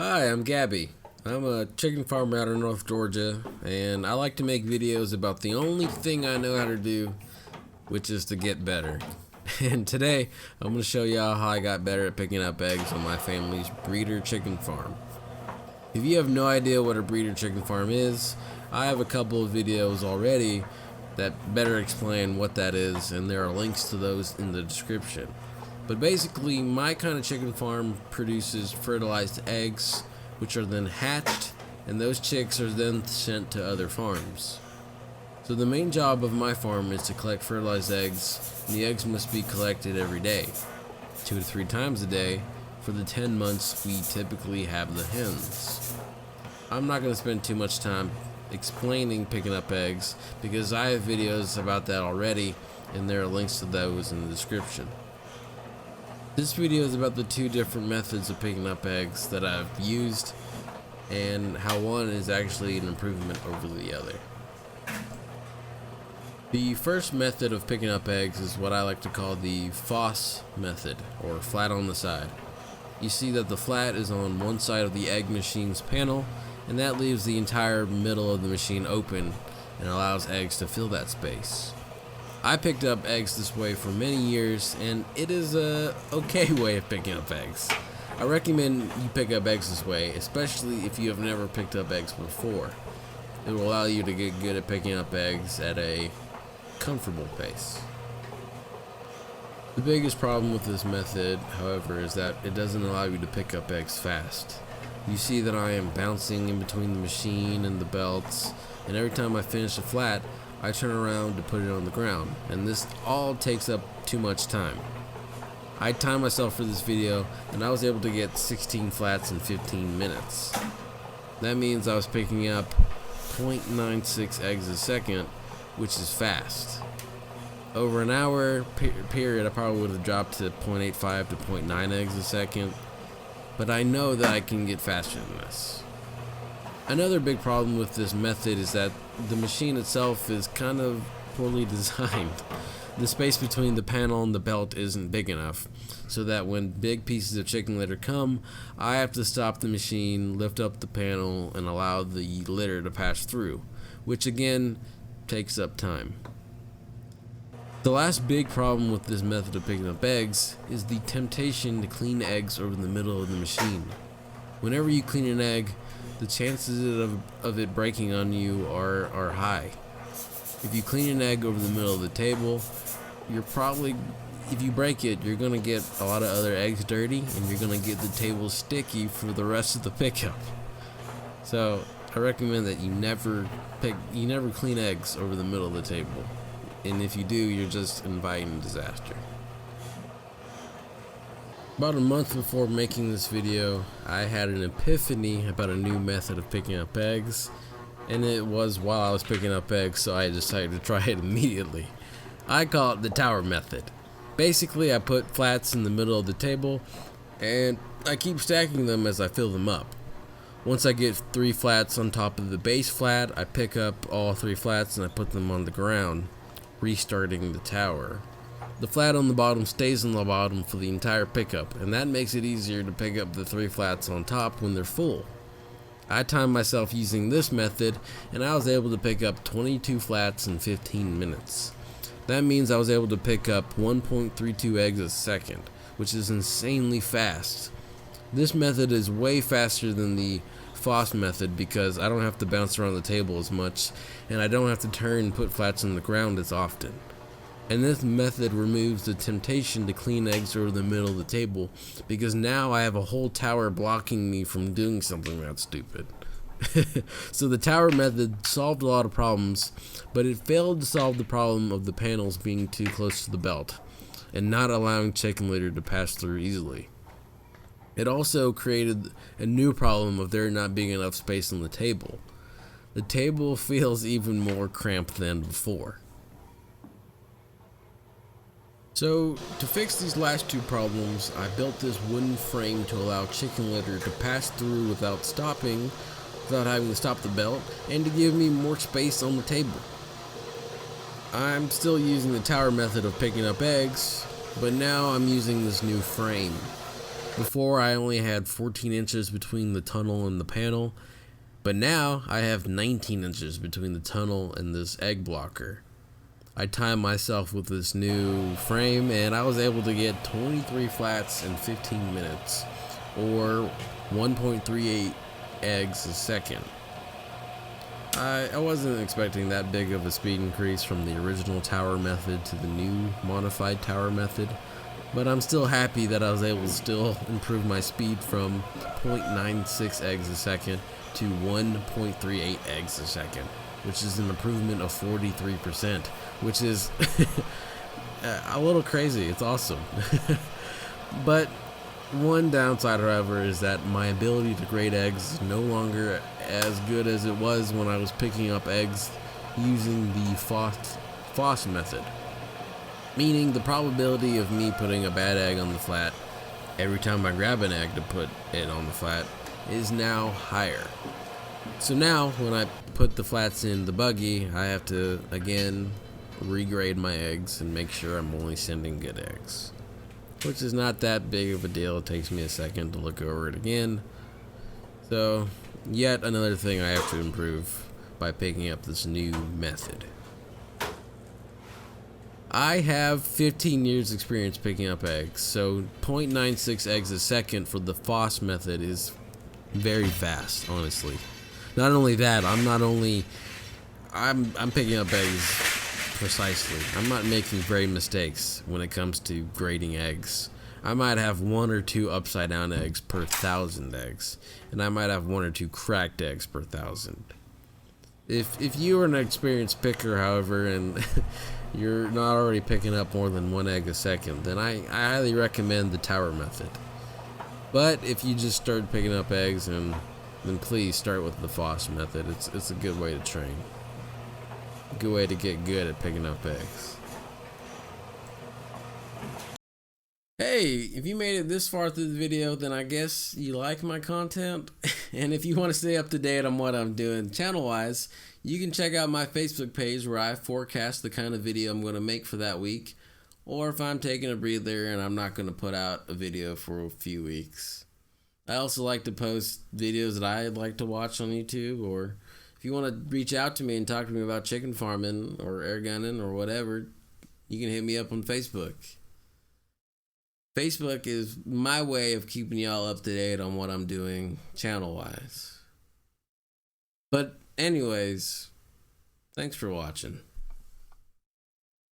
Hi, I'm Gabby. I'm a chicken farmer out of North Georgia, and I like to make videos about the only thing I know how to do, which is to get better. And today, I'm going to show y'all how I got better at picking up eggs on my family's breeder chicken farm. If you have no idea what a breeder chicken farm is, I have a couple of videos already that better explain what that is, and there are links to those in the description. But basically, my kind of chicken farm produces fertilized eggs, which are then hatched, and those chicks are then sent to other farms. So the main job of my farm is to collect fertilized eggs, and the eggs must be collected every day, 2 to 3 times a day, for the 10 months we typically have the hens. I'm not going to spend too much time explaining picking up eggs, because I have videos about that already, and there are links to those in the description. This video is about the 2 different methods of picking up eggs that I've used, and how one is actually an improvement over the other. The first method of picking up eggs is what I like to call the Foss Method, or flat on the side. You see that the flat is on one side of the egg machine's panel, and that leaves the entire middle of the machine open and allows eggs to fill that space. I picked up eggs this way for many years, and it is a okay way of picking up eggs. I recommend you pick up eggs this way, especially if you have never picked up eggs before. It will allow you to get good at picking up eggs at a comfortable pace. The biggest problem with this method, however, is that it doesn't allow you to pick up eggs fast. You see that I am bouncing in between the machine and the belts, and every time I finish a flat, I turn around to put it on the ground, and this all takes up too much time. I timed myself for this video, and I was able to get 16 flats in 15 minutes. That means I was picking up 0.96 eggs a second, which is fast. Over an hour period, I probably would have dropped to 0.85 to 0.9 eggs a second, but I know that I can get faster than this. Another big problem with this method is that the machine itself is kind of poorly designed. The space between the panel and the belt isn't big enough, so that when big pieces of chicken litter come, I have to stop the machine, lift up the panel, and allow the litter to pass through, which again takes up time. The last big problem with this method of picking up eggs is the temptation to clean eggs over the middle of the machine. Whenever you clean an egg, the chances of it breaking on you are high. If you clean an egg over the middle of the table, if you break it, you're going to get a lot of other eggs dirty, and you're going to get the table sticky for the rest of the pickup. So I recommend that you never clean eggs over the middle of the table. And if you do, you're just inviting disaster. About a month before making this video, I had an epiphany about a new method of picking up eggs, and it was while I was picking up eggs, so I decided to try it immediately. I call it the tower method. Basically, I put flats in the middle of the table, and I keep stacking them as I fill them up. Once I get 3 flats on top of the base flat, I pick up all 3 flats and I put them on the ground, restarting the tower. The flat on the bottom stays on the bottom for the entire pickup, and that makes it easier to pick up the 3 flats on top when they're full. I timed myself using this method, and I was able to pick up 22 flats in 15 minutes. That means I was able to pick up 1.32 eggs a second, which is insanely fast. This method is way faster than the Foss method because I don't have to bounce around the table as much, and I don't have to turn and put flats on the ground as often. And this method removes the temptation to clean eggs over the middle of the table, because now I have a whole tower blocking me from doing something that stupid. So the tower method solved a lot of problems, but it failed to solve the problem of the panels being too close to the belt and not allowing chicken litter to pass through easily. It also created a new problem of there not being enough space on the table. The table feels even more cramped than before. So, to fix these last 2 problems, I built this wooden frame to allow chicken litter to pass through without stopping, without having to stop the belt, and to give me more space on the table. I'm still using the tower method of picking up eggs, but now I'm using this new frame. Before I only had 14 inches between the tunnel and the panel, but now I have 19 inches between the tunnel and this egg blocker. I timed myself with this new frame and I was able to get 23 flats in 15 minutes, or 1.38 eggs a second. I wasn't expecting that big of a speed increase from the original tower method to the new modified tower method, but I'm still happy that I was able to still improve my speed from 0.96 eggs a second to 1.38 eggs a second, which is an improvement of 43%, which is a little crazy. It's awesome. But one downside, however, is that my ability to grade eggs is no longer as good as it was when I was picking up eggs using the Foss method. Meaning the probability of me putting a bad egg on the flat every time I grab an egg to put it on the flat is now higher. So now when I put the flats in the buggy, I have to again regrade my eggs and make sure I'm only sending good eggs, which is not that big of a deal. It takes me a second to look over it again. So yet another thing I have to improve by picking up this new method. I have 15 years experience picking up eggs, so 0.96 eggs a second for the Foss method is very fast, honestly. Not only that, I'm picking up eggs precisely. I'm not making very mistakes when it comes to grading eggs. I might have 1 or 2 upside down eggs per 1,000 eggs, and I might have 1 or 2 cracked eggs per 1,000. If you are an experienced picker, however, and you're not already picking up more than 1 egg a second, then I highly recommend the tower method. But if you just start picking up eggs, then please start with the Foss method. It's a good way to train. A good way to get good at picking up eggs. Hey, if you made it this far through the video, then I guess you like my content. And if you want to stay up to date on what I'm doing channel-wise, you can check out my Facebook page where I forecast the kind of video I'm going to make for that week, or if I'm taking a breather and I'm not going to put out a video for a few weeks. I also like to post videos that I like to watch on YouTube, or if you want to reach out to me and talk to me about chicken farming or air gunning or whatever, you can hit me up on Facebook. Facebook is my way of keeping y'all up to date on what I'm doing channel-wise. But anyways, thanks for watching.